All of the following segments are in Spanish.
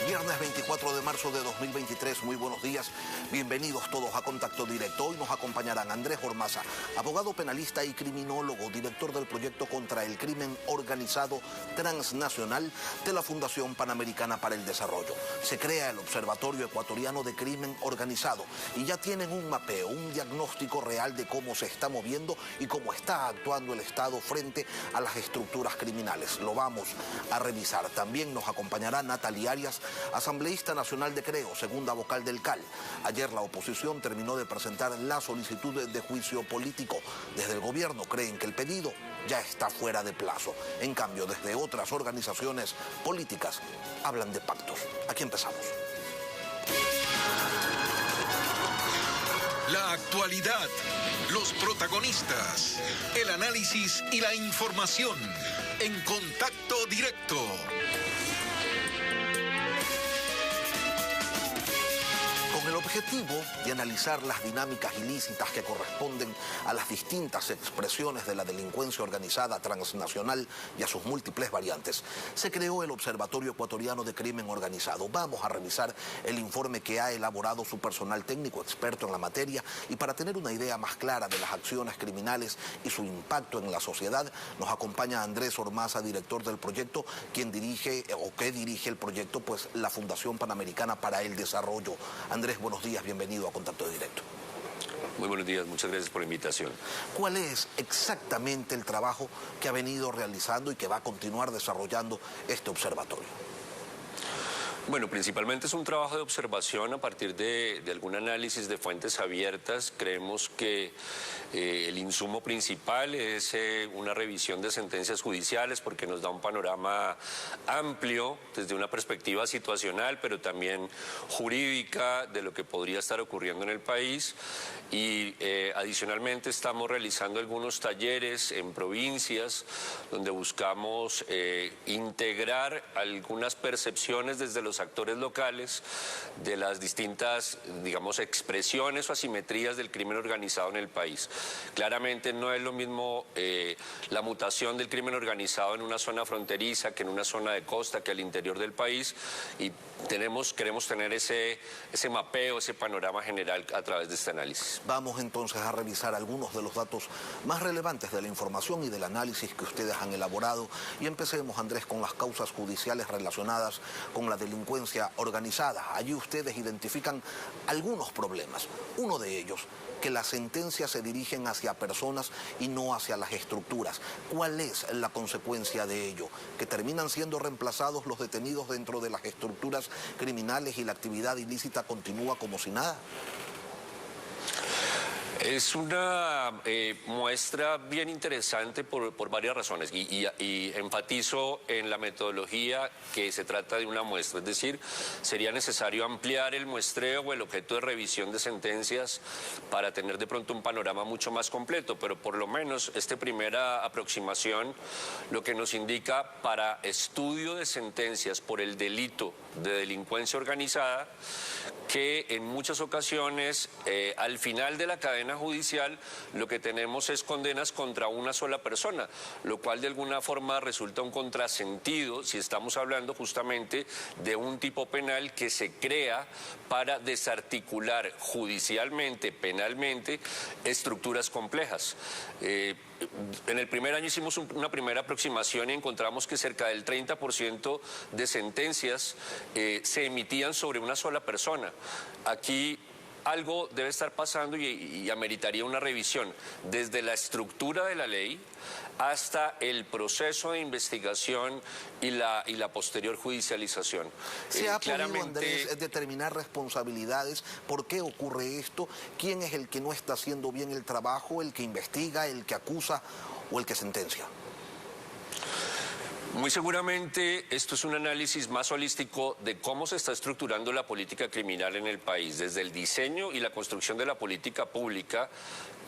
Viernes 24 de marzo de 2023, muy buenos días, bienvenidos todos a Contacto Directo. Hoy nos acompañarán Andrés Ormaza, abogado penalista y criminólogo, director del proyecto contra el crimen organizado transnacional de la Fundación Panamericana para el Desarrollo. Se crea el Observatorio Ecuatoriano de Crimen Organizado y ya tienen un mapeo, un diagnóstico real de cómo se está moviendo y cómo está actuando el Estado frente a las estructuras criminales. Lo vamos a revisar. También nos acompañará Natalia Arias, asambleísta nacional de Creo, segunda vocal del CAL. Ayer la oposición terminó de presentar la solicitud de juicio político. Desde el gobierno creen que el pedido ya está fuera de plazo. En cambio, desde otras organizaciones políticas hablan de pactos. Aquí empezamos. La actualidad, los protagonistas, el análisis y la información en Contacto Directo. Con el objetivo de analizar las dinámicas ilícitas que corresponden a las distintas expresiones de la delincuencia organizada transnacional y a sus múltiples variantes, se creó el Observatorio Ecuatoriano de Crimen Organizado. Vamos a revisar el informe que ha elaborado su personal técnico experto en la materia, y para tener una idea más clara de las acciones criminales y su impacto en la sociedad, nos acompaña Andrés Ormaza, director del proyecto, quien dirige el proyecto, pues la Fundación Panamericana para el Desarrollo. Andrés, buenos días, bienvenido a Contacto Directo. Muy buenos días, muchas gracias por la invitación. ¿Cuál es exactamente el trabajo que ha venido realizando y que va a continuar desarrollando este observatorio? Bueno, principalmente es un trabajo de observación a partir de algún análisis de fuentes abiertas. Creemos que el insumo principal es una revisión de sentencias judiciales, porque nos da un panorama amplio desde una perspectiva situacional, pero también jurídica, de lo que podría estar ocurriendo en el país. Y adicionalmente estamos realizando algunos talleres en provincias donde buscamos integrar algunas percepciones desde los actores locales de las distintas, digamos, expresiones o asimetrías del crimen organizado en el país. Claramente no es lo mismo la mutación del crimen organizado en una zona fronteriza que en una zona de costa, que al interior del país, y queremos tener ese mapeo, ese panorama general a través de este análisis. Vamos entonces a revisar algunos de los datos más relevantes de la información y del análisis que ustedes han elaborado, y empecemos, Andrés, con las causas judiciales relacionadas con la delincuencia organizada. Allí ustedes identifican algunos problemas. Uno de ellos, que las sentencias se dirigen hacia personas y no hacia las estructuras. ¿Cuál es la consecuencia de ello? Que terminan siendo reemplazados los detenidos dentro de las estructuras criminales y la actividad ilícita continúa como si nada. Es una muestra bien interesante por varias razones, y enfatizo en la metodología que se trata de una muestra, es decir, sería necesario ampliar el muestreo o el objeto de revisión de sentencias para tener de pronto un panorama mucho más completo, pero por lo menos esta primera aproximación lo que nos indica para estudio de sentencias por el delito de delincuencia organizada, que en muchas ocasiones al final de la cadena judicial lo que tenemos es condenas contra una sola persona, lo cual de alguna forma resulta un contrasentido si estamos hablando justamente de un tipo penal que se crea para desarticular judicialmente, penalmente, estructuras complejas. En el primer año hicimos una primera aproximación y encontramos que cerca del 30% de sentencias se emitían sobre una sola persona. Aquí algo debe estar pasando y ameritaría una revisión desde la estructura de la ley hasta el proceso de investigación y la posterior judicialización. ¿Se ha podido, Andrés, determinar responsabilidades? ¿Por qué ocurre esto? ¿Quién es el que no está haciendo bien el trabajo, el que investiga, el que acusa o el que sentencia? Muy seguramente esto es un análisis más holístico de cómo se está estructurando la política criminal en el país, desde el diseño y la construcción de la política pública,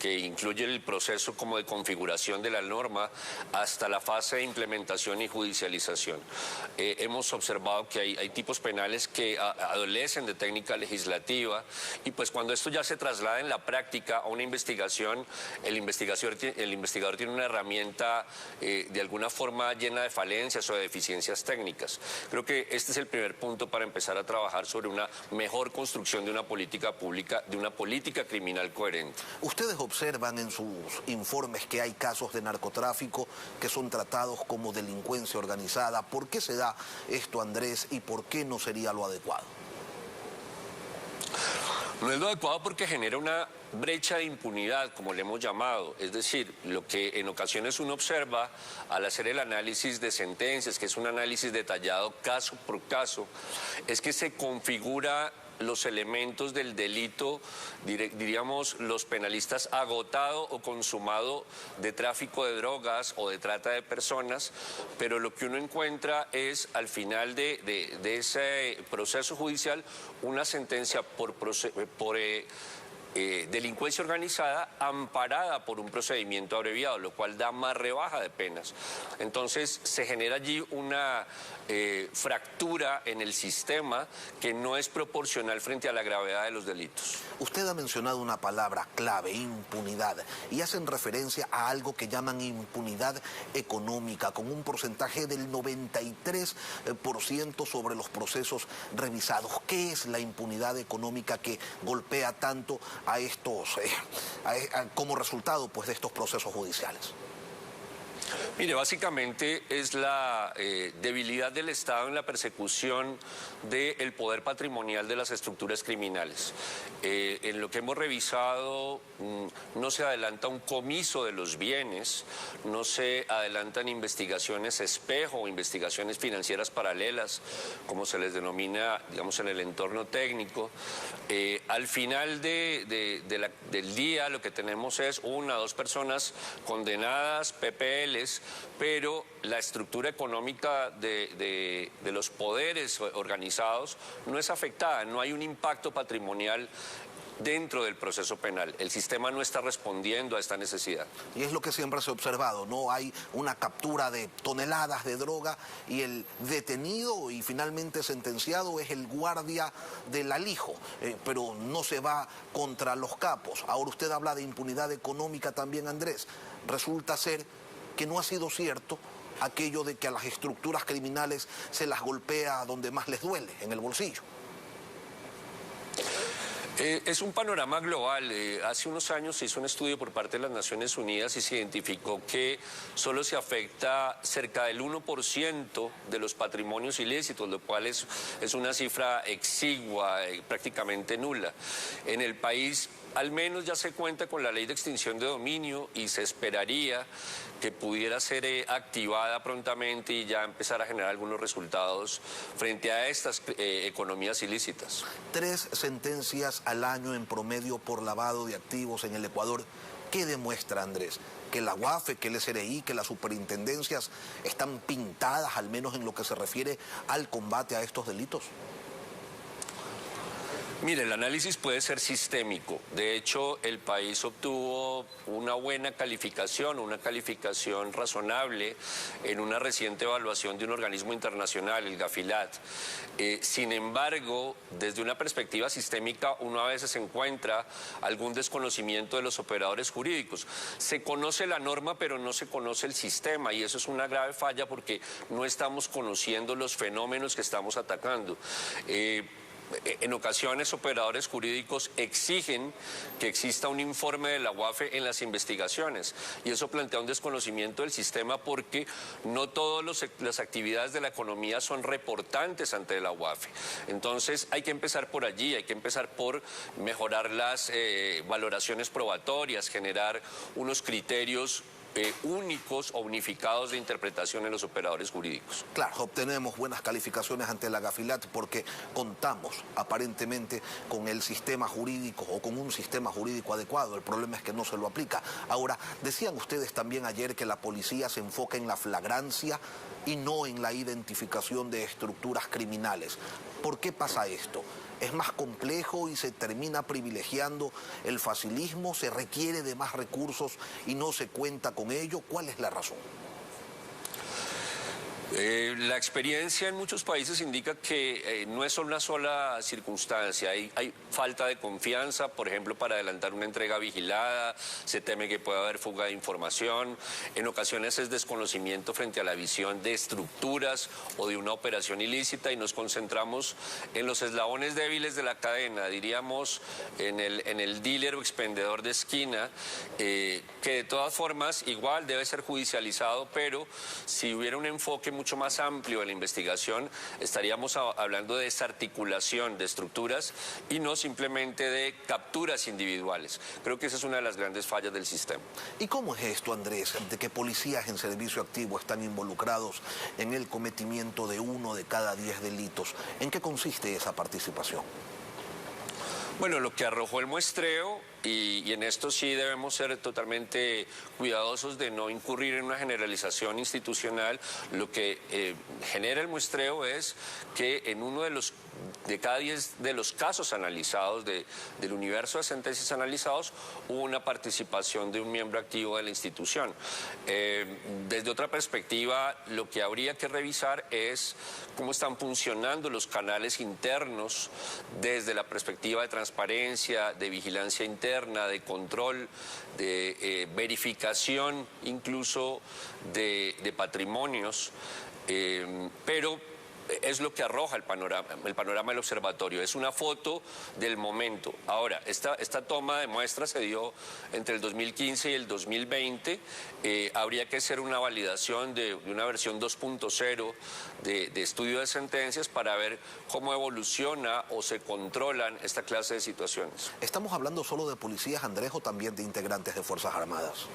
que incluye el proceso como de configuración de la norma, hasta la fase de implementación y judicialización. Hemos observado que hay tipos penales que adolecen de técnica legislativa, y pues cuando esto ya se traslada en la práctica a una investigación, el investigador tiene una herramienta de alguna forma llena de falencias, falencias o de deficiencias técnicas. Creo que este es el primer punto para empezar a trabajar sobre una mejor construcción de una política pública, de una política criminal coherente. ¿Ustedes observan en sus informes que hay casos de narcotráfico que son tratados como delincuencia organizada? ¿Por qué se da esto, Andrés, y por qué no sería lo adecuado? No es lo adecuado porque genera una brecha de impunidad, como le hemos llamado. Es decir, lo que en ocasiones uno observa al hacer el análisis de sentencias, que es un análisis detallado caso por caso, es que se configura los elementos del delito, diríamos los penalistas, agotado o consumado de tráfico de drogas o de trata de personas, pero lo que uno encuentra es al final de ese proceso judicial una sentencia por delincuencia organizada amparada por un procedimiento abreviado, lo cual da más rebaja de penas. Entonces se genera allí una fractura en el sistema que no es proporcional frente a la gravedad de los delitos. Usted ha mencionado una palabra clave, impunidad, y hacen referencia a algo que llaman impunidad económica, con un porcentaje del 93% sobre los procesos revisados. ¿Qué es la impunidad económica que golpea tanto a estos, como resultado pues, de estos procesos judiciales? Mire, básicamente es la debilidad del Estado en la persecución del poder patrimonial de las estructuras criminales. En lo que hemos revisado no se adelanta un comiso de los bienes, no se adelantan investigaciones espejo o investigaciones financieras paralelas, como se les denomina, digamos, en el entorno técnico. Al final del día lo que tenemos es 1 o 2 personas condenadas, PPLs, pero la estructura económica de los poderes organizados no es afectada, no hay un impacto patrimonial dentro del proceso penal. El sistema no está respondiendo a esta necesidad. Y es lo que siempre se ha observado, no hay una captura de toneladas de droga y el detenido y finalmente sentenciado es el guardia del alijo, pero no se va contra los capos. Ahora usted habla de impunidad económica también, Andrés. Resulta ser que no ha sido cierto aquello de que a las estructuras criminales se las golpea donde más les duele, en el bolsillo. Es un panorama global. Hace unos años se hizo un estudio por parte de las Naciones Unidas y se identificó que solo se afecta cerca del 1% de los patrimonios ilícitos, lo cual es una cifra exigua, prácticamente nula. En el país al menos ya se cuenta con la ley de extinción de dominio y se esperaría que pudiera ser activada prontamente y ya empezar a generar algunos resultados frente a estas economías ilícitas. 3 sentencias al año en promedio por lavado de activos en el Ecuador. ¿Qué demuestra, Andrés? Que la UAFE, que el SRI, que las superintendencias están pintadas, al menos en lo que se refiere al combate a estos delitos. Mire, el análisis puede ser sistémico. De hecho, el país obtuvo una buena calificación, una calificación razonable en una reciente evaluación de un organismo internacional, el Gafilat. Sin embargo, desde una perspectiva sistémica, uno a veces encuentra algún desconocimiento de los operadores jurídicos. Se conoce la norma, pero no se conoce el sistema, y eso es una grave falla porque no estamos conociendo los fenómenos que estamos atacando. En ocasiones, operadores jurídicos exigen que exista un informe de la UAFE en las investigaciones y eso plantea un desconocimiento del sistema porque no todas las actividades de la economía son reportantes ante la UAFE. Entonces hay que empezar por allí, hay que empezar por mejorar las valoraciones probatorias, generar unos criterios únicos o unificados de interpretación en los operadores jurídicos. Claro, obtenemos buenas calificaciones ante la Gafilat porque contamos aparentemente con el sistema jurídico o con un sistema jurídico adecuado. El problema es que no se lo aplica. Ahora, decían ustedes también ayer que la policía se enfoca en la flagrancia y no en la identificación de estructuras criminales. ¿Por qué pasa esto? ¿Es más complejo y se termina privilegiando el facilismo? ¿Se requiere de más recursos y no se cuenta con ello? ¿Cuál es la razón? La experiencia en muchos países indica que no es una sola circunstancia, hay falta de confianza, por ejemplo, para adelantar una entrega vigilada, se teme que pueda haber fuga de información, en ocasiones es desconocimiento frente a la visión de estructuras o de una operación ilícita y nos concentramos en los eslabones débiles de la cadena, diríamos en el dealer o expendedor de esquina, que de todas formas igual debe ser judicializado, pero si hubiera un enfoque mucho más amplio de la investigación, estaríamos hablando de desarticulación de estructuras y no simplemente de capturas individuales. Creo que esa es una de las grandes fallas del sistema. ¿Y cómo es esto, Andrés, de que policías en servicio activo están involucrados en el cometimiento de 1 de cada 10 delitos? ¿En qué consiste esa participación? Bueno, lo que arrojó el muestreo, y en esto sí debemos ser totalmente cuidadosos de no incurrir en una generalización institucional, lo que genera el muestreo es que en uno de cada 10 de los casos analizados, del universo de sentencias analizados, hubo una participación de un miembro activo de la institución. Desde otra perspectiva, lo que habría que revisar es cómo están funcionando los canales internos desde la perspectiva de transparencia, de vigilancia interna, de control, de verificación incluso de patrimonios, pero es lo que arroja el panorama del observatorio, es una foto del momento. Ahora, esta toma de muestras se dio entre el 2015 y el 2020, habría que hacer una validación de una versión 2.0 de estudio de sentencias para ver cómo evoluciona o se controlan esta clase de situaciones. ¿Estamos hablando solo de policías, Andrés, o también de integrantes de Fuerzas Armadas?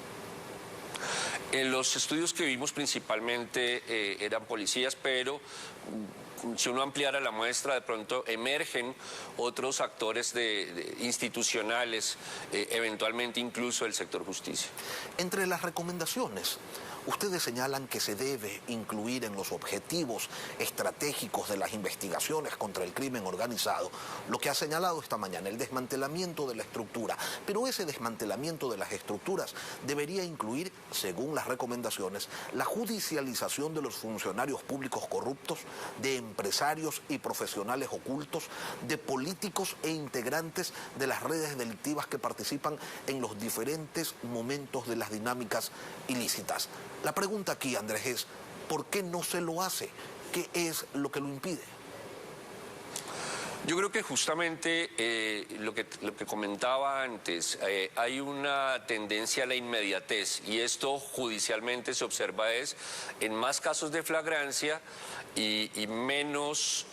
En los estudios que vimos principalmente eran policías, pero si uno ampliara la muestra, de pronto emergen otros actores institucionales, eventualmente incluso del sector justicia. Entre las recomendaciones, ustedes señalan que se debe incluir en los objetivos estratégicos de las investigaciones contra el crimen organizado lo que ha señalado esta mañana, el desmantelamiento de la estructura. Pero ese desmantelamiento de las estructuras debería incluir, según las recomendaciones, la judicialización de los funcionarios públicos corruptos, de empresarios y profesionales ocultos, de políticos e integrantes de las redes delictivas que participan en los diferentes momentos de las dinámicas ilícitas. La pregunta aquí, Andrés, es ¿por qué no se lo hace? ¿Qué es lo que lo impide? Yo creo que justamente lo que comentaba antes, hay una tendencia a la inmediatez y esto judicialmente se observa en más casos de flagrancia y menos,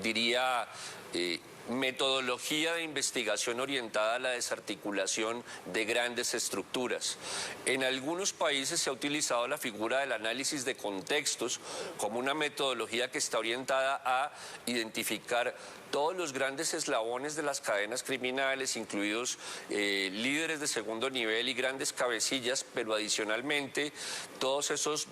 diría, metodología de investigación orientada a la desarticulación de grandes estructuras. En algunos países se ha utilizado la figura del análisis de contextos como una metodología que está orientada a identificar todos los grandes eslabones de las cadenas criminales, incluidos líderes de segundo nivel y grandes cabecillas, pero adicionalmente todos esos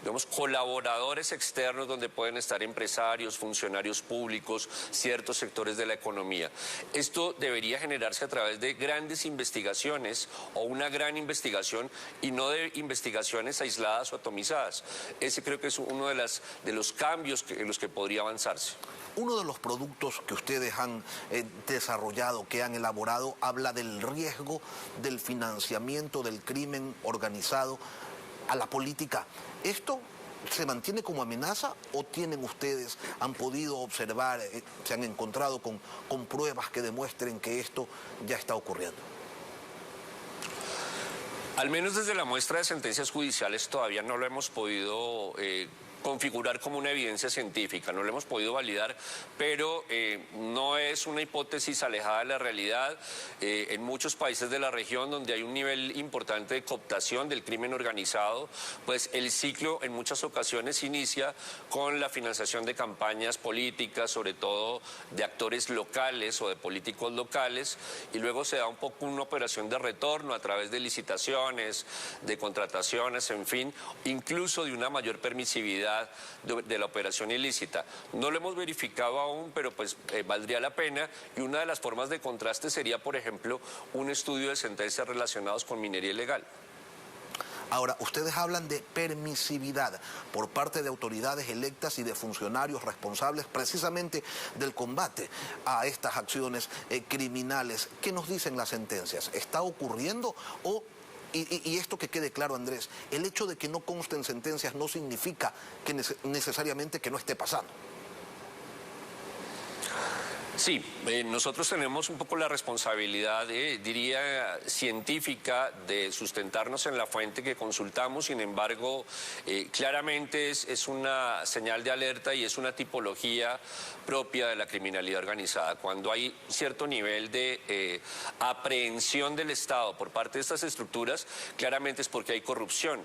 digamos, colaboradores externos donde pueden estar empresarios, funcionarios públicos, ciertos sectores de la economía. Esto debería generarse a través de grandes investigaciones o una gran investigación y no de investigaciones aisladas o atomizadas. Ese creo que es uno de los cambios en los que podría avanzarse. Uno de los productos que ustedes han desarrollado, que han elaborado, habla del riesgo del financiamiento del crimen organizado a la política. ¿Esto se mantiene como amenaza o han podido observar, se han encontrado con pruebas que demuestren que esto ya está ocurriendo? Al menos desde la muestra de sentencias judiciales todavía no lo hemos podido configurar como una evidencia científica, no lo hemos podido validar, pero no es una hipótesis alejada de la realidad. En muchos países de la región donde hay un nivel importante de cooptación del crimen organizado, pues el ciclo en muchas ocasiones inicia con la financiación de campañas políticas, sobre todo de actores locales o de políticos locales, y luego se da un poco una operación de retorno a través de licitaciones, de contrataciones, en fin, incluso de una mayor permisividad de la operación ilícita. No lo hemos verificado aún, pero pues valdría la pena, y una de las formas de contraste sería, por ejemplo, un estudio de sentencias relacionados con minería ilegal. Ahora, ustedes hablan de permisividad por parte de autoridades electas y de funcionarios responsables precisamente del combate a estas acciones criminales. ¿Qué nos dicen las sentencias? ¿Está ocurriendo o...? Y esto que quede claro, Andrés, el hecho de que no consten sentencias no significa que necesariamente que no esté pasando. Sí, nosotros tenemos un poco la responsabilidad, diría, científica de sustentarnos en la fuente que consultamos. Sin embargo, claramente es una señal de alerta y es una tipología propia de la criminalidad organizada. Cuando hay cierto nivel de aprehensión del Estado por parte de estas estructuras, claramente es porque hay corrupción.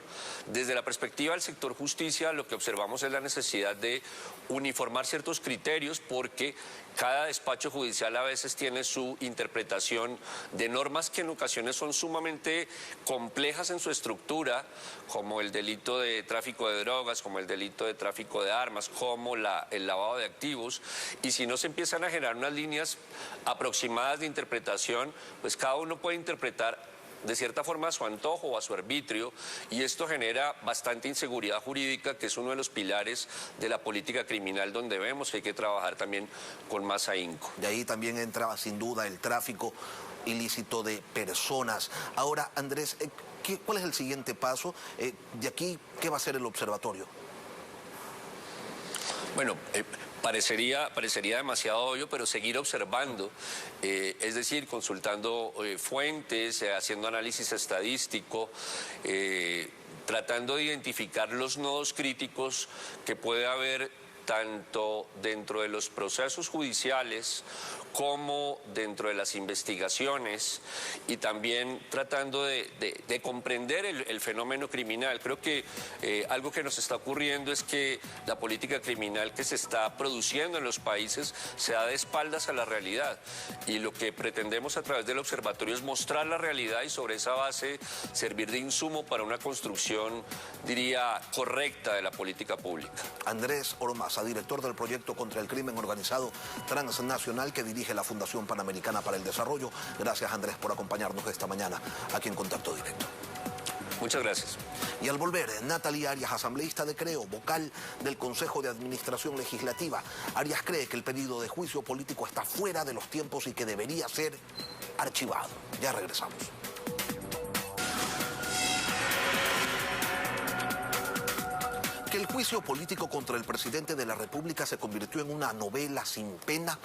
Desde la perspectiva del sector justicia, lo que observamos es la necesidad de uniformar ciertos criterios, porque cada despacho judicial a veces tiene su interpretación de normas que en ocasiones son sumamente complejas en su estructura, como el delito de tráfico de drogas, como el delito de tráfico de armas, como el lavado de activos. Y si no se empiezan a generar unas líneas aproximadas de interpretación, pues cada uno puede interpretar de cierta forma a su antojo o a su arbitrio, y esto genera bastante inseguridad jurídica, que es uno de los pilares de la política criminal, donde vemos que hay que trabajar también con más ahínco. De ahí también entra sin duda el tráfico ilícito de personas. Ahora, Andrés, ¿cuál es el siguiente paso? De aquí, ¿qué va a ser el observatorio? Bueno, parecería demasiado obvio, pero seguir observando, es decir, consultando fuentes, haciendo análisis estadístico, tratando de identificar los nodos críticos que puede haber tanto dentro de los procesos judiciales como dentro de las investigaciones, y también tratando de comprender el fenómeno criminal. Creo que algo que nos está ocurriendo es que la política criminal que se está produciendo en los países se da de espaldas a la realidad, y lo que pretendemos a través del observatorio es mostrar la realidad y sobre esa base servir de insumo para una construcción, diría, correcta de la política pública. Andrés Hormaza, director del proyecto contra el crimen organizado transnacional que dirige la Fundación Panamericana para el Desarrollo. Gracias, Andrés, por acompañarnos esta mañana aquí en Contacto Directo. Muchas gracias. Y al volver, Natalia Arias, asambleísta de Creo, vocal del Consejo de Administración Legislativa. Arias cree que el pedido de juicio político está fuera de los tiempos y que debería ser archivado. Ya regresamos. Que el juicio político contra el presidente de la República se convirtió en una novela sin pena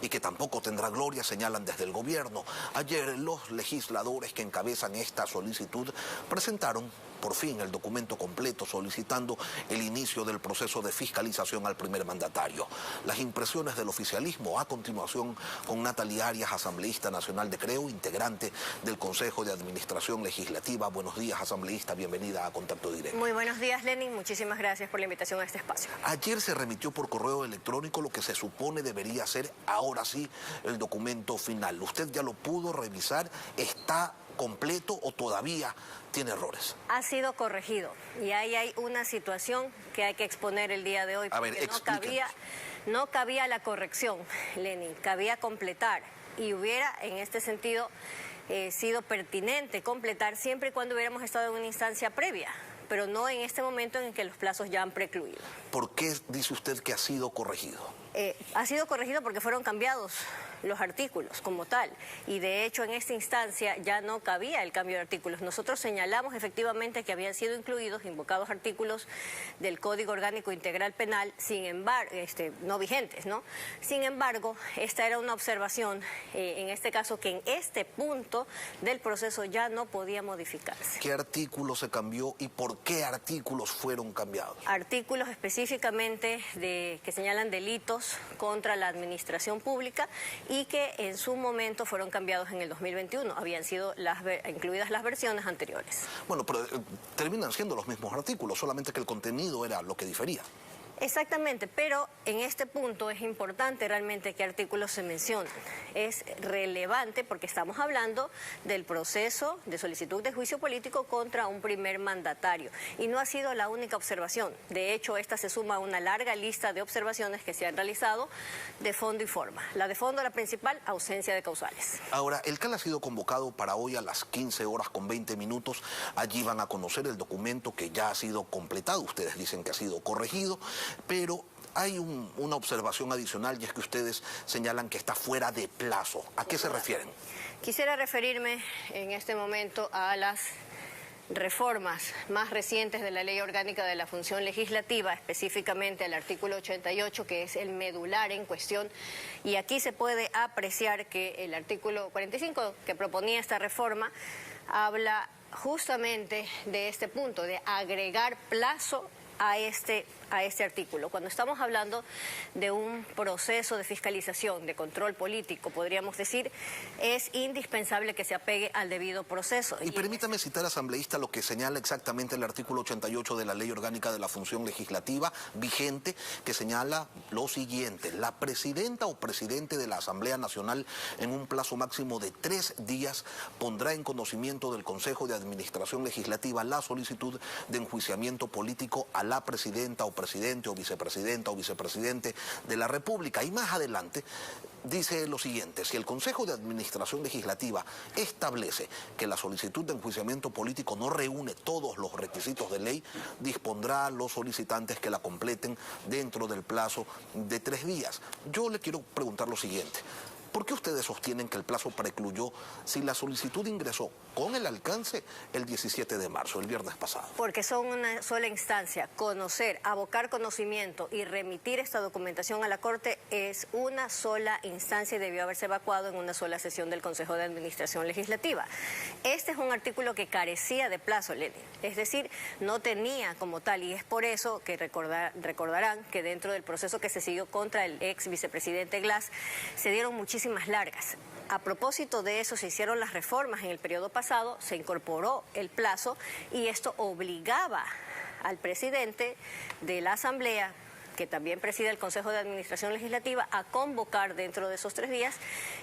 y que tampoco tendrá gloria, señalan desde el gobierno. Ayer los legisladores que encabezan esta solicitud presentaron por fin el documento completo solicitando el inicio del proceso de fiscalización al primer mandatario. Las impresiones del oficialismo a continuación con Natalia Arias, asambleísta nacional de Creo, integrante del Consejo de Administración Legislativa. Buenos días, asambleísta, bienvenida a Contacto Directo. Muy buenos días, Lenin, muchísimas gracias por la invitación a este espacio. Ayer se remitió por correo electrónico lo que se supone debería ser ahora sí el documento final. ¿Usted ya lo pudo revisar? ¿Está completo o todavía tiene errores? Ha sido corregido y ahí hay una situación que hay que exponer el día de hoy. A ver, no cabía la corrección, Lenin, cabía completar, y hubiera en este sentido sido pertinente completar siempre y cuando hubiéramos estado en una instancia previa, pero no en este momento en el que los plazos ya han precluido. ¿Por qué dice usted que ha sido corregido? Ha sido corregido porque fueron cambiados los artículos como tal, y de hecho en esta instancia ya no cabía el cambio de artículos. Nosotros señalamos efectivamente que habían sido incluidos invocados artículos del Código Orgánico Integral Penal, sin embargo, no vigentes, ¿no? Sin embargo, esta era una observación, en este caso, que en este punto del proceso ya no podía modificarse. ¿Qué artículo se cambió y por qué artículos fueron cambiados? Artículos específicamente que señalan delitos contra la administración pública y que en su momento fueron cambiados en el 2021. Habían sido incluidas las versiones anteriores. Bueno, pero terminan siendo los mismos artículos, solamente que el contenido era lo que difería. Exactamente, pero en este punto es importante realmente qué artículos se mencionan. Es relevante porque estamos hablando del proceso de solicitud de juicio político contra un primer mandatario. Y no ha sido la única observación. De hecho, esta se suma a una larga lista de observaciones que se han realizado de fondo y forma. La de fondo, la principal, ausencia de causales. Ahora, el CAL ha sido convocado para hoy a las 15:20. Allí van a conocer el documento que ya ha sido completado. Ustedes dicen que ha sido corregido. Pero hay una observación adicional y es que ustedes señalan que está fuera de plazo. ¿A qué se refieren? Quisiera referirme en este momento a las reformas más recientes de la Ley Orgánica de la Función Legislativa, específicamente al artículo 88, que es el medular en cuestión. Y aquí se puede apreciar que el artículo 45, que proponía esta reforma, habla justamente de este punto, de agregar plazo a este artículo. Cuando estamos hablando de un proceso de fiscalización, de control político, podríamos decir, es indispensable que se apegue al debido proceso. Y permítame citar, asambleísta, lo que señala exactamente el artículo 88 de la Ley Orgánica de la Función Legislativa vigente, que señala lo siguiente: la presidenta o presidente de la Asamblea Nacional, en un plazo máximo de 3 días, pondrá en conocimiento del Consejo de Administración Legislativa la solicitud de enjuiciamiento político a la presidenta o presidente o vicepresidente de la República. Y más adelante dice lo siguiente: si el Consejo de Administración Legislativa establece que la solicitud de enjuiciamiento político no reúne todos los requisitos de ley, dispondrá a los solicitantes que la completen dentro del plazo de 3 días. Yo le quiero preguntar lo siguiente: ¿por qué ustedes sostienen que el plazo precluyó si la solicitud ingresó con el alcance el 17 de marzo, el viernes pasado? Porque son una sola instancia. Conocer, abocar conocimiento y remitir esta documentación a la Corte es una sola instancia y debió haberse evacuado en una sola sesión del Consejo de Administración Legislativa. Este es un artículo que carecía de plazo, Lenin. Es decir, no tenía como tal, y es por eso que recordarán que dentro del proceso que se siguió contra el ex vicepresidente Glass se dieron muchísimas largas. A propósito de eso, se hicieron las reformas en el periodo pasado, se incorporó el plazo y esto obligaba al presidente de la Asamblea, que también preside el Consejo de Administración Legislativa, a convocar dentro de esos 3 días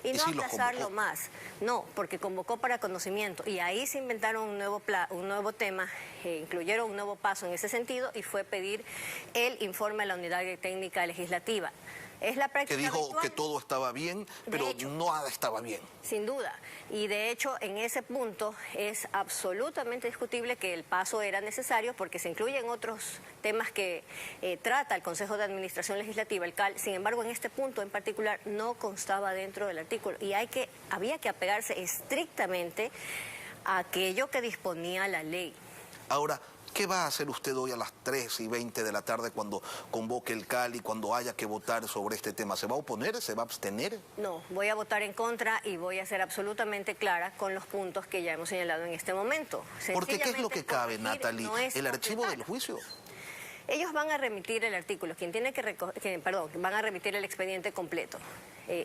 y no aplazarlo más. No, porque convocó para conocimiento y ahí se inventaron un nuevo tema, incluyeron un nuevo paso en ese sentido y fue pedir el informe a la Unidad Técnica Legislativa. Es la práctica que dijo habitual. Que todo estaba bien, pero hecho, no estaba bien. Sin duda. Y de hecho, en ese punto es absolutamente discutible que el paso era necesario porque se incluyen otros temas que trata el Consejo de Administración Legislativa, el CAL. Sin embargo, en este punto en particular no constaba dentro del artículo y había que apegarse estrictamente a aquello que disponía la ley. Ahora, ¿qué va a hacer usted hoy a las 3:20 de la tarde cuando convoque el CAL y cuando haya que votar sobre este tema? ¿Se va a oponer? ¿Se va a abstener? No, voy a votar en contra y voy a ser absolutamente clara con los puntos que ya hemos señalado en este momento. Porque ¿qué es lo que cabe, Natalie? No es ¿El archivo del juicio? Ellos van a remitir el artículo, van a remitir el expediente completo,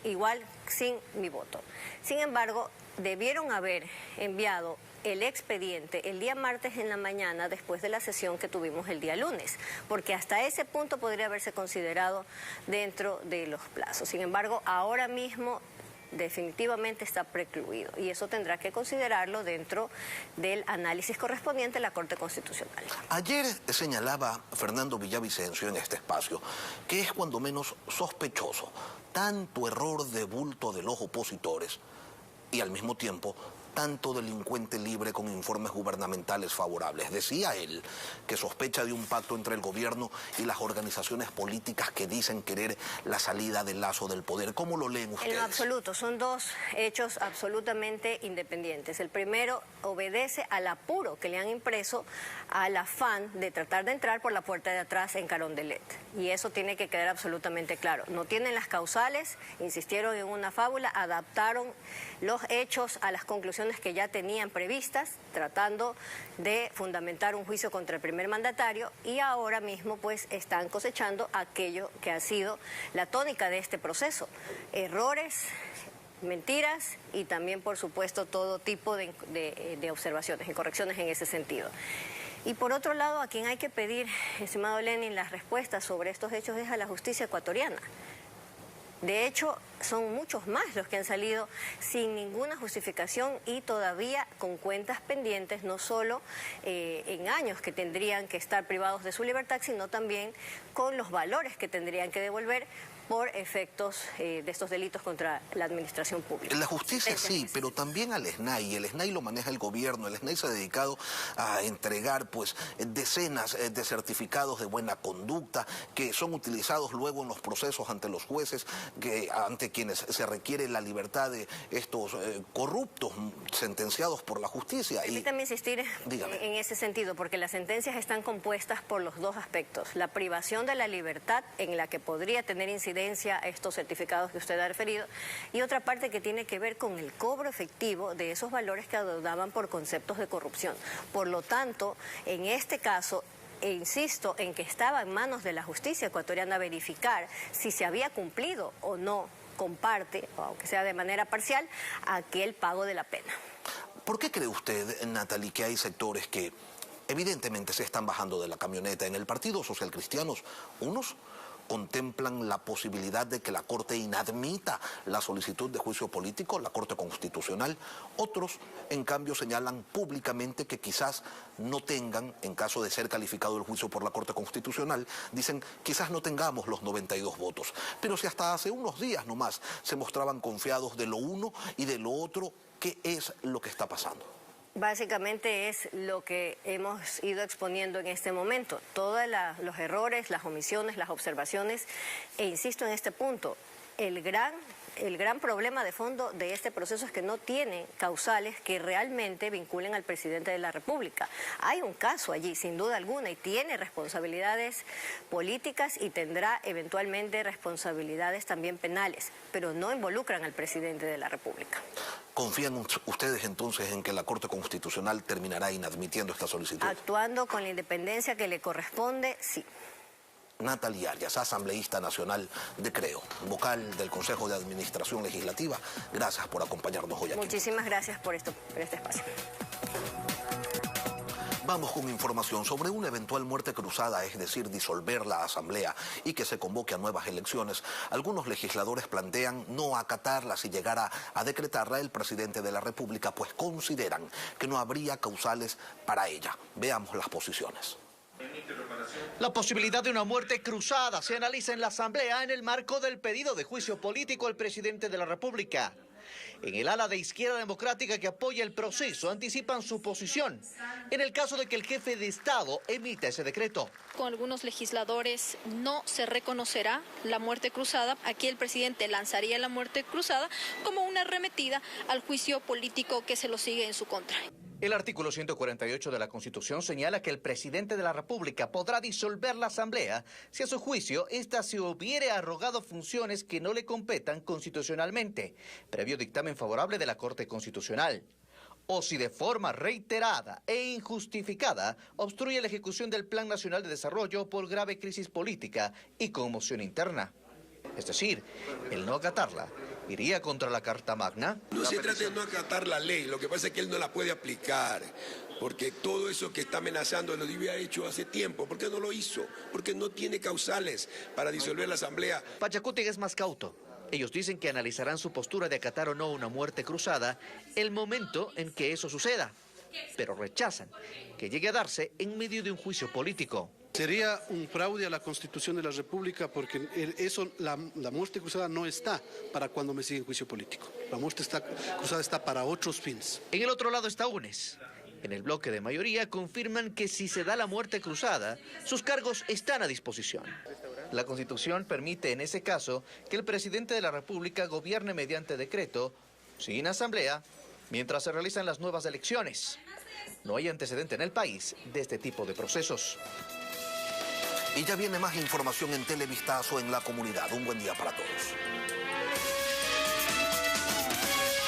igual sin mi voto. Sin embargo, debieron haber enviado el expediente el día martes en la mañana después de la sesión que tuvimos el día lunes, porque hasta ese punto podría haberse considerado dentro de los plazos. Sin embargo, ahora mismo definitivamente está precluido y eso tendrá que considerarlo dentro del análisis correspondiente a la Corte Constitucional. Ayer señalaba Fernando Villavicencio en este espacio que es cuando menos sospechoso tanto error de bulto de los opositores y al mismo tiempo tanto delincuente libre con informes gubernamentales favorables. Decía él que sospecha de un pacto entre el gobierno y las organizaciones políticas que dicen querer la salida de Lasso del poder. ¿Cómo lo leen ustedes? En lo absoluto, son dos hechos absolutamente independientes. El primero obedece al apuro que le han impreso al afán de tratar de entrar por la puerta de atrás en Carondelet. Y eso tiene que quedar absolutamente claro. No tienen las causales, insistieron en una fábula, adaptaron los hechos a las conclusiones que ya tenían previstas, tratando de fundamentar un juicio contra el primer mandatario y ahora mismo pues están cosechando aquello que ha sido la tónica de este proceso. Errores, mentiras y también por supuesto todo tipo de observaciones y correcciones en ese sentido. Y por otro lado, a quien hay que pedir, estimado Lenin, las respuestas sobre estos hechos es a la justicia ecuatoriana. De hecho, son muchos más los que han salido sin ninguna justificación y todavía con cuentas pendientes, no solo en años que tendrían que estar privados de su libertad, sino también con los valores que tendrían que devolver por efectos de estos delitos contra la administración pública. La justicia sí, pero también al SNAI. El SNAI lo maneja el gobierno. El SNAI se ha dedicado a entregar pues decenas de certificados de buena conducta que son utilizados luego en los procesos ante los jueces, ante quienes se requiere la libertad de estos corruptos sentenciados por la justicia. Permítame insistir en ese sentido, porque las sentencias están compuestas por los dos aspectos. La privación de la libertad, en la que podría tener incidencia estos certificados que usted ha referido, y otra parte que tiene que ver con el cobro efectivo de esos valores que adeudaban por conceptos de corrupción. Por lo tanto, en este caso, e insisto en que estaba en manos de la justicia ecuatoriana verificar si se había cumplido o no con parte, aunque sea de manera parcial, aquel pago de la pena. ¿Por qué cree usted, Natalie, que hay sectores que evidentemente se están bajando de la camioneta? En el Partido Social Cristiano, unos contemplan la posibilidad de que la Corte inadmita la solicitud de juicio político, la Corte Constitucional. Otros, en cambio, señalan públicamente que quizás no tengan, en caso de ser calificado el juicio por la Corte Constitucional, dicen quizás no tengamos los 92 votos. Pero si hasta hace unos días nomás se mostraban confiados de lo uno y de lo otro, ¿qué es lo que está pasando? Básicamente es lo que hemos ido exponiendo en este momento, todos los errores, las omisiones, las observaciones, e insisto en este punto, el gran problema de fondo de este proceso es que no tiene causales que realmente vinculen al presidente de la República. Hay un caso allí, sin duda alguna, y tiene responsabilidades políticas y tendrá eventualmente responsabilidades también penales, pero no involucran al presidente de la República. ¿Confían ustedes entonces en que la Corte Constitucional terminará inadmitiendo esta solicitud? Actuando con la independencia que le corresponde, sí. Natalie Arias, asambleísta nacional de Creo, vocal del Consejo de Administración Legislativa. Gracias por acompañarnos hoy aquí. Muchísimas gracias por este espacio. Vamos con información sobre una eventual muerte cruzada, es decir, disolver la Asamblea y que se convoque a nuevas elecciones. Algunos legisladores plantean no acatarla si llegara a decretarla el presidente de la República, pues consideran que no habría causales para ella. Veamos las posiciones. La posibilidad de una muerte cruzada se analiza en la Asamblea en el marco del pedido de juicio político al presidente de la República. En el ala de Izquierda Democrática que apoya el proceso anticipan su posición en el caso de que el jefe de Estado emita ese decreto. Con algunos legisladores no se reconocerá la muerte cruzada. Aquí el presidente lanzaría la muerte cruzada como una arremetida al juicio político que se lo sigue en su contra. El artículo 148 de la Constitución señala que el presidente de la República podrá disolver la Asamblea si a su juicio ésta se hubiere arrogado funciones que no le competan constitucionalmente, previo dictamen favorable de la Corte Constitucional, o si de forma reiterada e injustificada obstruye la ejecución del Plan Nacional de Desarrollo por grave crisis política y conmoción interna. Es decir, el no acatarla iría contra la Carta Magna. No se trata de no acatar la ley, lo que pasa es que él no la puede aplicar, porque todo eso que está amenazando lo había hecho hace tiempo. ¿Por qué no lo hizo? Porque no tiene causales para disolver la Asamblea. Pachacuti es más cauto. Ellos dicen que analizarán su postura de acatar o no una muerte cruzada el momento en que eso suceda, pero rechazan que llegue a darse en medio de un juicio político. Sería un fraude a la Constitución de la República porque la muerte cruzada no está para cuando me sigue en juicio político. La muerte cruzada está para otros fines. En el otro lado está UNES. En el bloque de mayoría confirman que si se da la muerte cruzada, sus cargos están a disposición. La Constitución permite en ese caso que el presidente de la República gobierne mediante decreto, sin asamblea, mientras se realizan las nuevas elecciones. No hay antecedente en el país de este tipo de procesos. Y ya viene más información en Televistazo en la comunidad. Un buen día para todos.